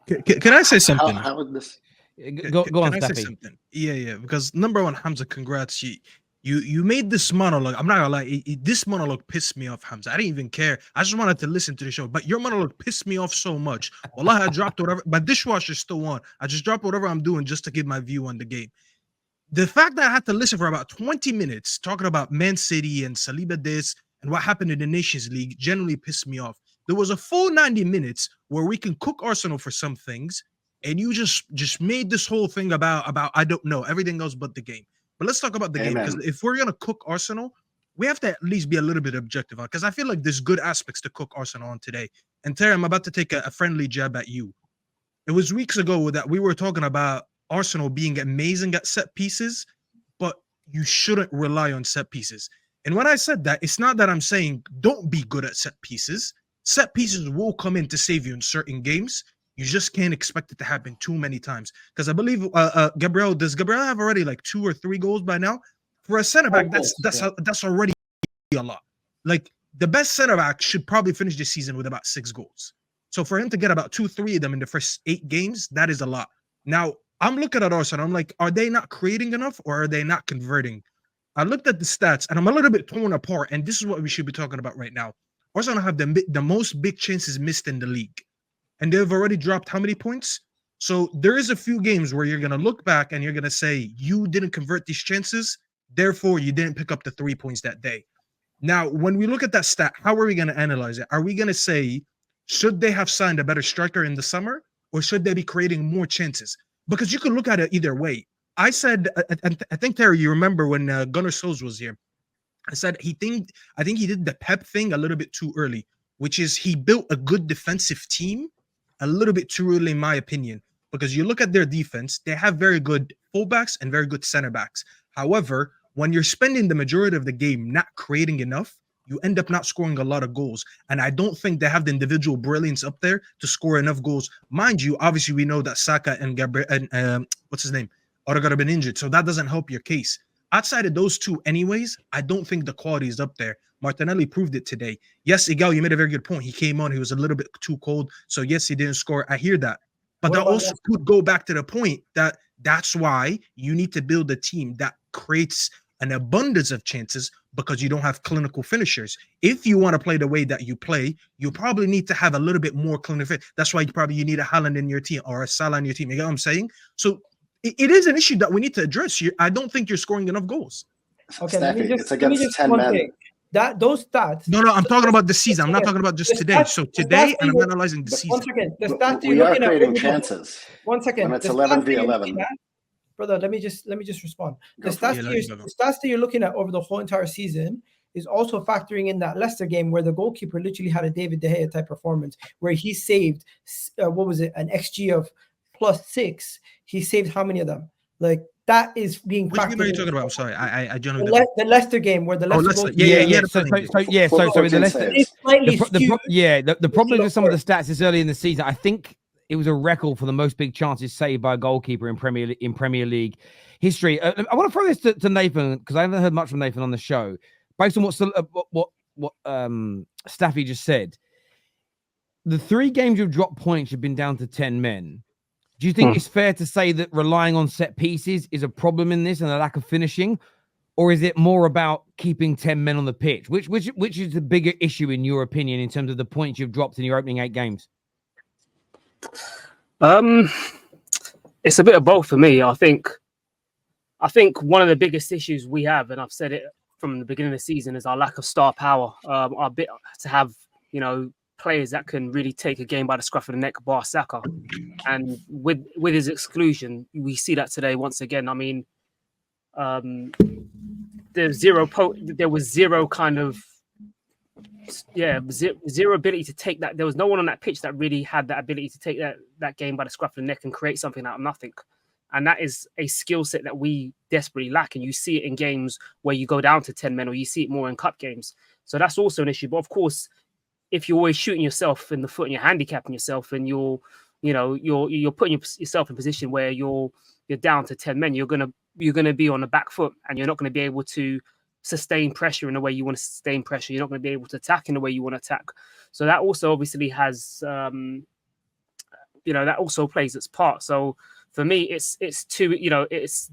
Can I say something? How would this? Go on, Can I say Steffi. something? Yeah. Because number one, Hamza, congrats. You made this monologue. I'm not gonna lie. This monologue pissed me off, Hamza. I didn't even care. I just wanted to listen to the show. But your monologue pissed me off so much. Wallah, I dropped whatever. My dishwasher's still on. I just dropped whatever I'm doing just to give my view on the game. The fact that I had to listen for about 20 minutes talking about Man City and Saliba this and what happened in the Nations League generally pissed me off. There was a full 90 minutes where we can cook Arsenal for some things, and you just made this whole thing about I don't know everything else but the game. But let's talk about the game, because if we're gonna cook Arsenal, we have to at least be a little bit objective on, because I feel like there's good aspects to cook Arsenal on today. And Terry, I'm about to take a friendly jab at you. It was weeks ago that we were talking about Arsenal being amazing at set pieces, but you shouldn't rely on set pieces. And when I said that, it's not that I'm saying don't be good at set pieces. Set pieces will come in to save you in certain games. You just can't expect it to happen too many times. Because I believe Gabriel have already like 2 or 3 goals by now? For a center back, that's already a lot. Like the best center back should probably finish this season with about 6 goals. So for him to get about 2, 3 of them in the first 8 games, that is a lot. Now, I'm looking at Arsenal. I'm like, are they not creating enough or are they not converting? I looked at the stats and I'm a little bit torn apart. And this is what we should be talking about right now. Arsenal have the most big chances missed in the league. And they've already dropped how many points? So there is a few games where you're going to look back and you're going to say, you didn't convert these chances. Therefore, you didn't pick up the 3 points that day. Now, when we look at that stat, how are we going to analyze it? Are we going to say, should they have signed a better striker in the summer? Or should they be creating more chances? Because you could look at it either way. I said, I think, Terry, you remember when Gunnar Solskjaer was here. I said I think he did the Pep thing a little bit too early, which is he built a good defensive team a little bit too early, in my opinion. Because you look at their defense, they have very good fullbacks and very good center backs. However, when you're spending the majority of the game not creating enough, you end up not scoring a lot of goals. And I don't think they have the individual brilliance up there to score enough goals. Mind you, obviously, we know that Saka and Gabriel and what's his name? Odegaard have been injured. So that doesn't help your case. Outside of those two, anyways, I don't think the quality is up there. Martinelli proved it today. Yes, Igal, you made a very good point. He came on, he was a little bit too cold. So yes, he didn't score. I hear that. But that also could go back to the point that that's why you need to build a team that creates an abundance of chances, because you don't have clinical finishers. If you want to play the way that you play, you probably need to have a little bit more clinical. That's why you need a Haaland in your team or a Salah in your team. You get what I'm saying? So it is an issue that we need to address. I don't think you're scoring enough goals. Okay, it's against 10 men. Those stats. No, I'm talking about the season. I'm not talking about just today. So today, and I'm analyzing the season. 1 second. The stats we are creating chances. 1 second. When it's 11v11. Brother, let me just respond. The stats that you're looking at over the whole entire season is also factoring in that Leicester game where the goalkeeper literally had a David De Gea type performance, where he saved an XG of +6. He saved how many of them? Like that is being factored. Which game are you talking about? I'm sorry, I generally the Leicester game where the Leicester So in the Leicester, the problem with some of the stats is early in the season. I think it was a record for the most big chances saved by a goalkeeper in Premier League history. I want to throw this to Nathan, because I haven't heard much from Nathan on the show. Based on what Staffy just said, the 3 games you've dropped points have been down to 10 men. Do you think it's fair to say that relying on set pieces is a problem in this and a lack of finishing, or is it more about keeping 10 men on the pitch? Which is the bigger issue in your opinion in terms of the points you've dropped in your opening 8 games? It's a bit of both for me. I think one of the biggest issues we have, and I've said it from the beginning of the season, is our lack of star power. Our bit to have, players that can really take a game by the scruff of the neck, bar Saka. And with his exclusion, we see that today once again. I mean, there was zero kind of zero ability to take that. There was no one on that pitch that really had that ability to take that game by the scruff of the neck and create something out of nothing. And that is a skill set that we desperately lack. And you see it in games where you go down to 10 men, or you see it more in cup games. So that's also an issue. But of course, if you're always shooting yourself in the foot and you're handicapping yourself, and you're putting yourself in a position where you're down to 10 men, you're gonna be on the back foot, and you're not going to be able to sustain pressure in the way you want to sustain pressure. You're not going to be able to attack in the way you want to attack. So that also obviously has that also plays its part. So for me, it's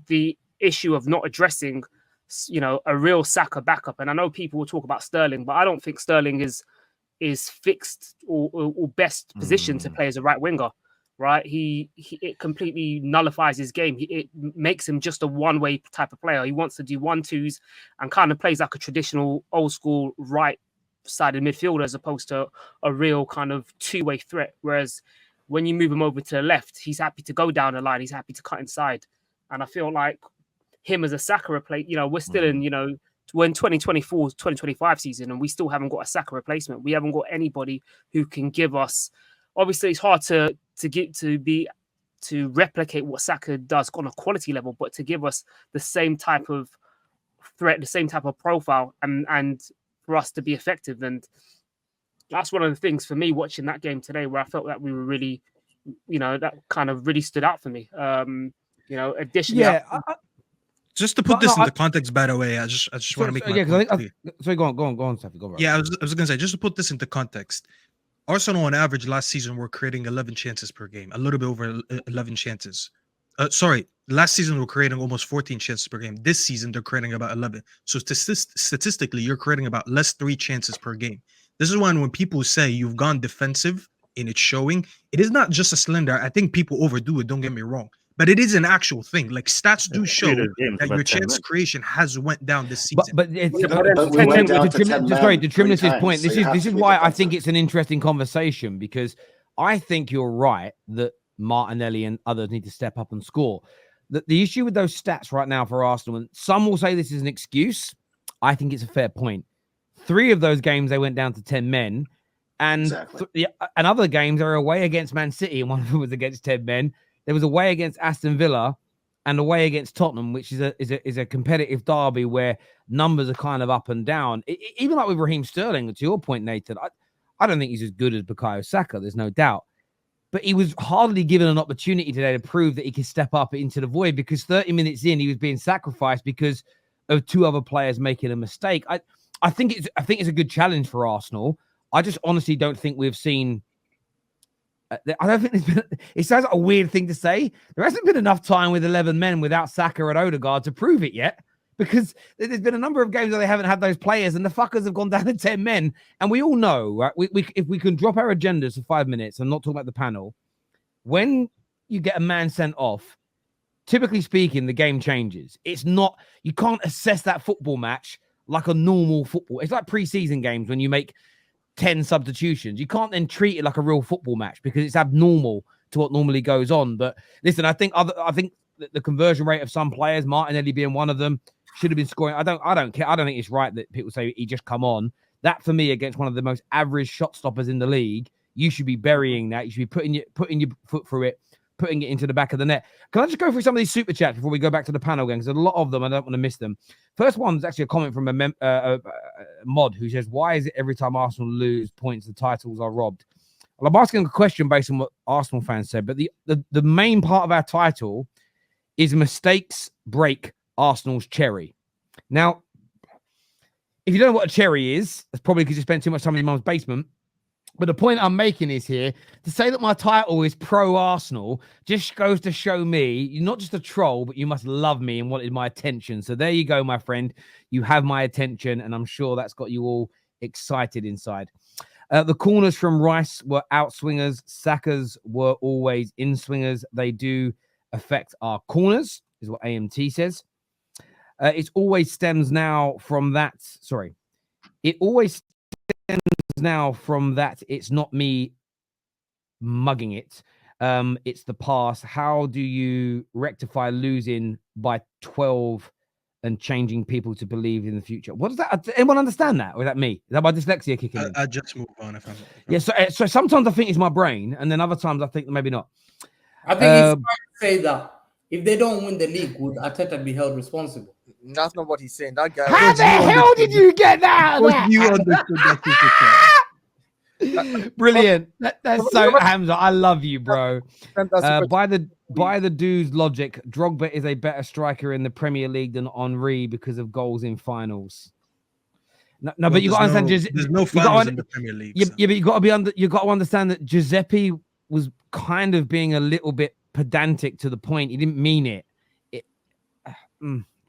the issue of not addressing, a real Saka backup. And I know people will talk about Sterling, but I don't think Sterling is fixed or best positioned to play as a right winger. Right, it completely nullifies his game. It makes him just a one-way type of player. He wants to do 1-2s and kind of plays like a traditional old school right-sided midfielder as opposed to a real kind of two-way threat. Whereas when you move him over to the left, he's happy to go down the line. He's happy to cut inside. And I feel like him as a Saka replacement, we're still in, we're in 2024, 2025 season, and we still haven't got a Saka replacement. We haven't got anybody who can give us. Obviously, it's hard to replicate what Saka does on a quality level, but to give us the same type of threat, the same type of profile, and for us to be effective. And that's one of the things for me watching that game today, where I felt that we were really, that kind of really stood out for me. Additionally, just to put this into context, by the way, I just want to make my point clear. Sorry, go on, Steffi, go on. Yeah, I was gonna say, just to put this into context, Arsenal on average last season were creating 11 chances per game, a little bit over 11 chances. Last season we're creating almost 14 chances per game. This season they're creating about 11. So statistically, you're creating about less 3 chances per game. This is when people say you've gone defensive and it's showing, it is not just a slender. I think people overdo it, don't get me wrong. But it is an actual thing. Like stats do show that your chance creation has went down this season. But to Trimness's point, this is why I think it's an interesting conversation, because I think you're right that Martinelli and others need to step up and score. The issue with those stats right now for Arsenal, and some will say this is an excuse, I think it's a fair point. 3 of those games they went down to 10 men, and and other games are away against Man City, and one of them was against 10 men. There was away against Aston Villa and away against Tottenham, which is a competitive derby where numbers are kind of up and down. Even like with Raheem Sterling, to your point, Nathan, I don't think he's as good as Bukayo Saka, there's no doubt. But he was hardly given an opportunity today to prove that he could step up into the void, because 30 minutes in, he was being sacrificed because of 2 other players making a mistake. I think it's a good challenge for Arsenal. I just honestly don't think we've seen... I don't think there's been, it sounds like a weird thing to say. There hasn't been enough time with 11 men without Saka and Odegaard to prove it yet, because there's been a number of games where they haven't had those players and the fuckers have gone down to 10 men. And we all know, right? If we can drop our agendas for 5 minutes and not talk about the panel, when you get a man sent off, typically speaking, the game changes. It's not, you can't assess that football match like a normal football. It's like preseason games when you make 10 substitutions. You can't then treat it like a real football match because it's abnormal to what normally goes on. But listen, I think the conversion rate of some players, Martinelli being one of them, should have been scoring. I don't care. I don't think it's right that people say he just come on. That for me, against one of the most average shot stoppers in the league, you should be burying that. You should be putting your foot through it, putting it into the back of the net. Can I just go through some of these super chats before we go back to the panel again? Because there's a lot of them. I don't want to miss them. First one is actually a comment from a mod who says, why is it every time Arsenal lose points, the titles are robbed? Well, I'm asking a question based on what Arsenal fans said, but the main part of our title is mistakes break Arsenal's cherry. Now, if you don't know what a cherry is, that's probably because you spent too much time in your mum's basement. But the point I'm making is here, to say that my title is pro-Arsenal just goes to show me you're not just a troll, but you must love me and wanted my attention. So there you go, my friend. You have my attention, and I'm sure that's got you all excited inside. The corners from Rice were out swingers. Saka's were always in swingers. They do affect our corners, is what AMT says. It always stems now from that. Sorry. It always stems now from that. It's not me mugging it. It's the past. How do you rectify losing by 12 and changing people to believe in the future? What does that? Does anyone understand that? Or is that me? Is that my dyslexia kicking in? I just move on. If I'm... Yeah. So sometimes I think it's my brain, and then other times I think maybe not. I think it's fair to say that if they don't win the league, would Arteta be held responsible? That's not what he's saying. That guy. How the hell did you get that? You understood that. Brilliant. That's so Hamza. I love you, bro. By the dude's logic, Drogba is a better striker in the Premier League than Henry because of goals in finals. No, but you got to understand. There's no finals in the Premier League. Yeah, but you got to understand that Giuseppe was kind of being a little bit pedantic to the point. He didn't mean it.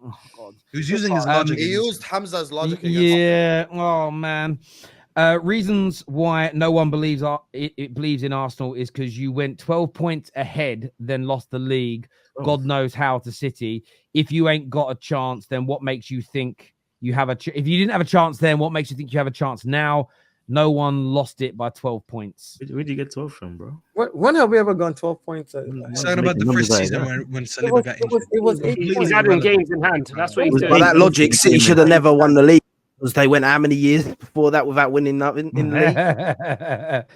Oh God. He was using his logic. He used Hamza's logic. Yeah. Oh man. Reasons why no one believes it believes in Arsenal is because you went 12 points ahead, then lost the league. God knows how to City. If you ain't got a chance, then what makes you think you have if you didn't have a chance then, what makes you think you have a chance now? No one lost it by 12 points. Where did you get 12 from, bro? When have we ever gone 12 points? He's talking about the first season when Saliba got injured. It was 8 He's points. having games in hand. That's what he's doing. By that logic, City should have never won the league because they went how many years before that without winning nothing in the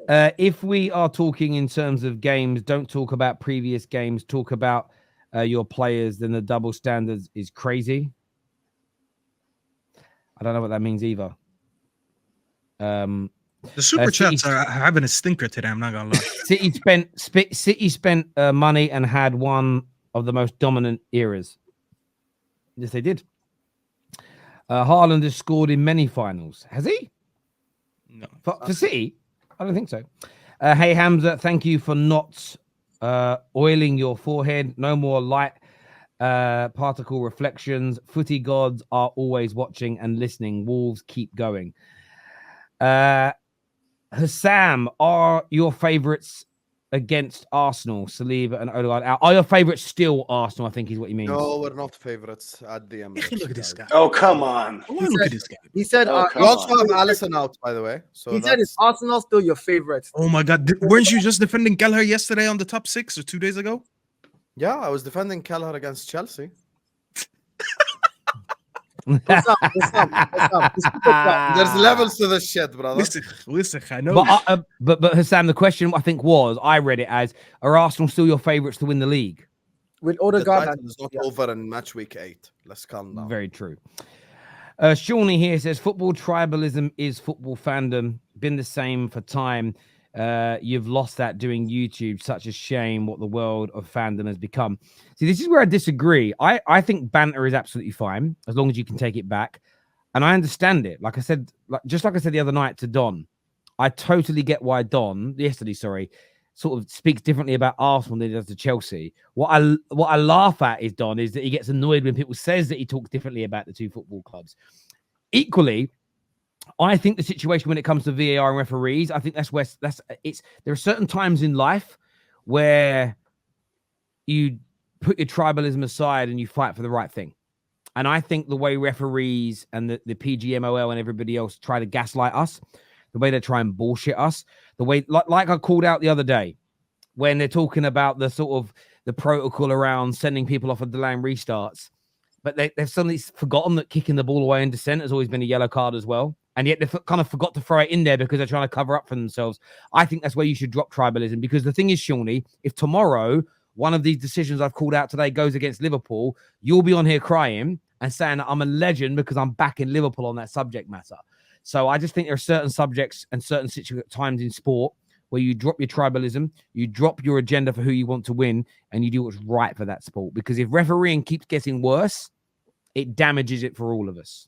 league? If we are talking in terms of games, don't talk about previous games. Talk about your players. Then the double standards is crazy. I don't know what that means either. The super chats are having a stinker today. I'm not gonna lie. City spent money and had one of the most dominant eras. Yes, they did. Haaland has scored in many finals. Has he? No. For City? I don't think so. Hey Hamza, thank you for not oiling your forehead. No more light particle reflections. Footy gods are always watching and listening. Wolves keep going. Hassam, are your favourites against Arsenal? Saliba and Odegaard out. Are your favourites still Arsenal? I think is what you mean. No, we're not favourites at the end. Look at this guy. Oh, come on. Look at this guy. He said, Oh, you also have Alisson out, by the way. So he said, is Arsenal still your favorite? Oh my God! Weren't you just defending Kelleher yesterday on the top 6 or 2 days ago? Yeah, I was defending Kelleher against Chelsea. What's up? There's levels to this shit, brother. Listen, I know. But Hassam, the question I think was, I read it as, are Arsenal still your favourites to win the league? With The Odegaard, title is not over in match week 8. Let's calm down. Very true. Shawnee here says, football tribalism is football fandom. Been the same for time. You've lost that doing YouTube. Such a shame what the world of fandom has become. See, this is where I disagree. I think banter is absolutely fine as long as you can take it back. And I understand it. Like I said, just like I said the other night to Don, I totally get why yesterday, sort of speaks differently about Arsenal than he does to Chelsea. What I laugh at is Don is that he gets annoyed when people says that he talks differently about the two football clubs. Equally, I think the situation when it comes to VAR and referees, I think that's where there are certain times in life where you put your tribalism aside and you fight for the right thing. And I think the way referees and the PGMOL and everybody else try to gaslight us, the way they try and bullshit us, the way like I called out the other day when they're talking about the sort of the protocol around sending people off of delaying restarts, but they've suddenly forgotten that kicking the ball away in descent has always been a yellow card as well. And yet they've kind of forgot to throw it in there because they're trying to cover up for themselves. I think that's where you should drop tribalism, because the thing is, Shawnee, if tomorrow one of these decisions I've called out today goes against Liverpool, you'll be on here crying and saying that I'm a legend because I'm backing Liverpool on that subject matter. So I just think there are certain subjects and certain times in sport where you drop your tribalism, you drop your agenda for who you want to win, and you do what's right for that sport. Because if refereeing keeps getting worse, it damages it for all of us.